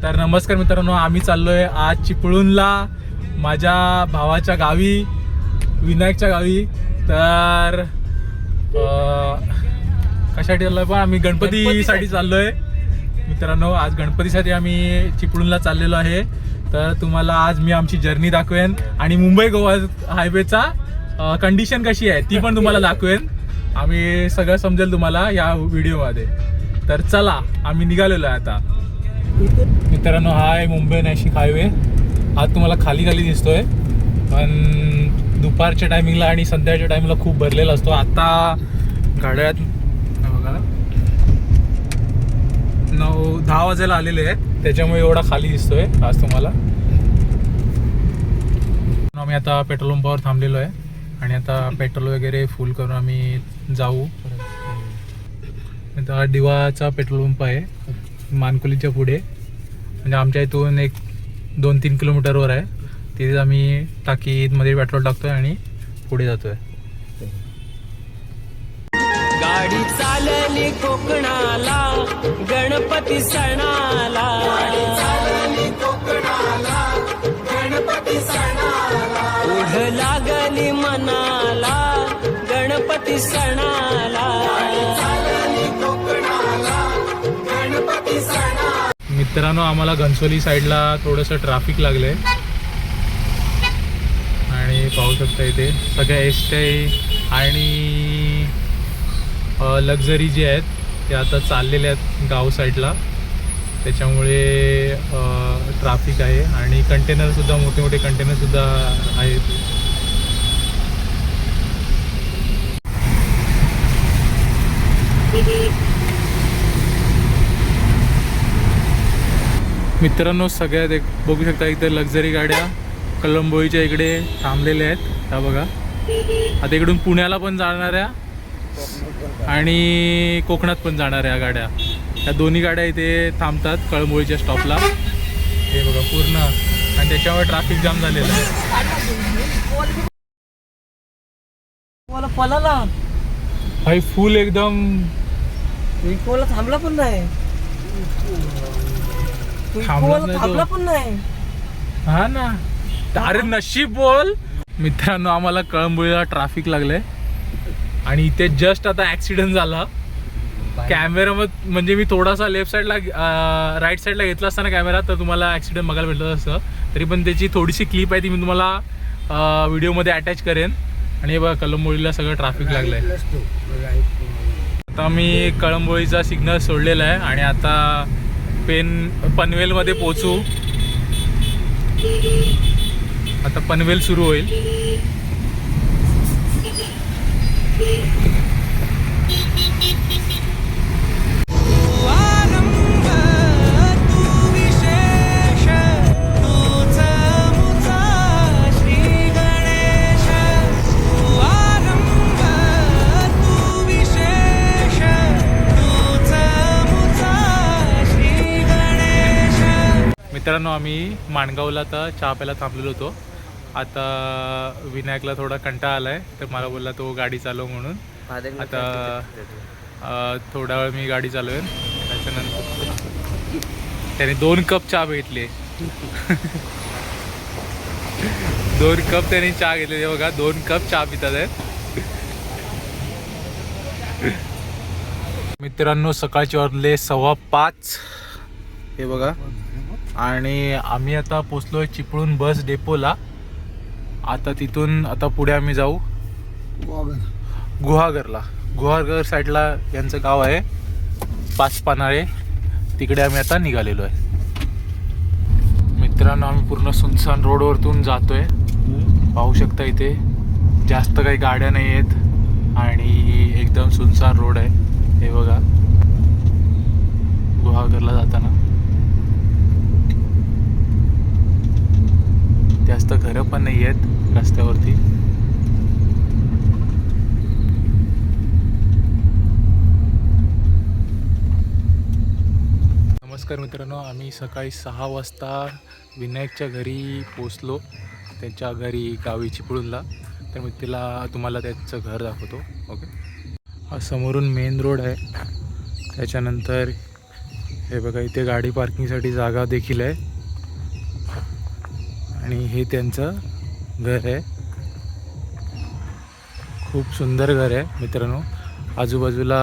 तर नमस्कार मित्रांनो, आम्ही चाललोय आज चिपळूणला माझ्या भावाच्या गावी, विनायकच्या गावी. तर कशासाठी चाललोय पण आम्ही गणपतीसाठी चाललोय मित्रांनो. आज गणपतीसाठी आम्ही चिपळूणला चाललेलो आहे. तर तुम्हाला आज मी आमची जर्नी दाखवेन आणि मुंबई गोवा हायवेचा कंडिशन कशी आहे ती पण तुम्हाला दाखवेन. आम्ही सगळं समजेल तुम्हाला या व्हिडिओमध्ये. तर चला आम्ही निघालेलो आहे आता. मित्रांनो, हा आहे मुंबई नाशिक हायवे. आज तुम्हाला खाली खाली दिसतोय पण दुपारच्या टायमिंगला आणि संध्याच्या टायमिंगला खूप भरलेला असतो. आता गाड्यात बघा 9-10 वाजायला आलेले आहेत, त्याच्यामुळे एवढा खाली दिसतोय आज तुम्हाला. आम्ही आता पेट्रोल पंपावर थांबलेलो आहे आणि आता पेट्रोल वगैरे फुल करून आम्ही जाऊ. आता दिवाचा पेट्रोल पंप आहे मानकुलीच्या पुढे, म्हणजे आमच्या इथून एक 2-3 किलोमीटरवर आहे. तिथे आम्ही टाकीमध्ये पेट्रोल टाकतोय आणि पुढे जातोय. गाडी चालली कोकणाला गणपती सणाला, गणपती सणाला ओढ लागली मनाला गणपती सणाला. मित्रांनो, आम्हाला घनसोली साईडला थोडंसं ट्रॅफिक लागलंय आणि पाहू शकता इथे सगळ्या एसटी आणि लक्झरी जे आहेत ते आता चाललेले आहेत गाव साईडला. त्याच्यामुळे ट्रॅफिक आहे आणि कंटेनरसुद्धा मोठे मोठे कंटेनरसुद्धा आहेत. मित्रांनो, सगळ्यात एक बघू शकता इथे लक्झरी गाड्या कळंबोळीच्या इकडे थांबलेल्या आहेत. त्या बघा, आता इकडून पुण्याला पण जाणाऱ्या आणि कोकणात पण जाणाऱ्या गाड्या, त्या दोन्ही गाड्या इथे थांबतात कळंबोळीच्या स्टॉपला. हे बघा पूर्ण, आणि त्याच्यामुळे ट्रॅफिक जाम झालेलं आहे. भाई फुल एकदम थांबला पण नाही, थांबला पण नाही. हा ना, अरे नशीब बोल. मित्रांनो, आम्हाला कळंबोळीला ट्रॅफिक लागलंय आणि इथे जस्ट आता ऍक्सिडेंट झाला. कॅमेरा म्हणजे मी थोडासा लेफ्ट साईडला राईट साईडला घेतला असताना कॅमेरा, तर तुम्हाला ऍक्सिडेंट बघायला भेटलं असतं. तरी पण त्याची थोडीशी क्लिप आहे, ती मी तुम्हाला व्हिडिओमध्ये अटॅच करेन. आणि हे बघा, कळंबोळीला सगळं ट्रॅफिक लागलंय. आता मी कळंबोळीचा सिग्नल सोडलेला आहे आणि आता पनवेलमध्ये पोहोचू. आता पनवेल सुरू होईल. मित्रांनो, आम्ही माणगावला आता चहा प्यायला थांबलेलो होतो. आता विनायकला थोडा कंटाळा आलाय, तर मला बोलला तो गाडी चालव म्हणून. आता थोडा वेळ मी गाडी चालवेन. त्याच्यानंतर त्याने 2 कप चहा घेतले. 2 कप त्याने चहा घेतले. बघा, 2 कप चहा पितात आहेत. मित्रांनो, सकाळचे वाजले 5:15. हे बघा, आणि आम्ही आता पोचलोय चिपळूण बस डेपोला. आता तिथून आता पुढे आम्ही जाऊ गुहागरला. गुहागर साईडला यांचं गाव आहे, पाचपानाळे. तिकडे आम्ही आता निघालेलो आहे. मित्रांनो, आम्ही पूर्ण सुनसान रोडवरतून जातोय. पाहू शकता इथे जास्त काही गाड्या नाही आहेत आणि एकदम सुनसान रोड आहे. हे बघा, गुहागरला जाताना जास्त घरं पण नाही आहेत रस्त्यावरती. नमस्कार मित्रांनो, आम्ही सकाळी 6 वाजता विनायकच्या घरी पोचलो. त्यांच्या घरी गावी चिपळूणला. तर मी तुम्हाला त्यांचं घर दाखवतो. ओके, हा समोरून मेन रोड आहे. त्याच्यानंतर हे बघा इथे गाडी पार्किंगसाठी जागा देखील आहे आणि हे त्यांचं घर आहे. खूप सुंदर घर आहे मित्रांनो. आजूबाजूला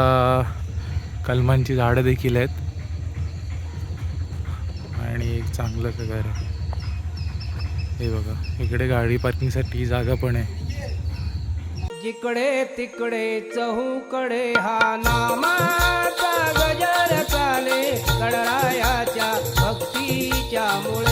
कलमांची झाडं देखील आहेत आणि एक चांगलंच घर आहे. हे बघा इकडे गाडी पार्किंगसाठी जागा पण आहे. जिकडे तिकडे चहूकडे हा नामाचा गजर चाले गणरायाच्या भक्तीच्या मुळे.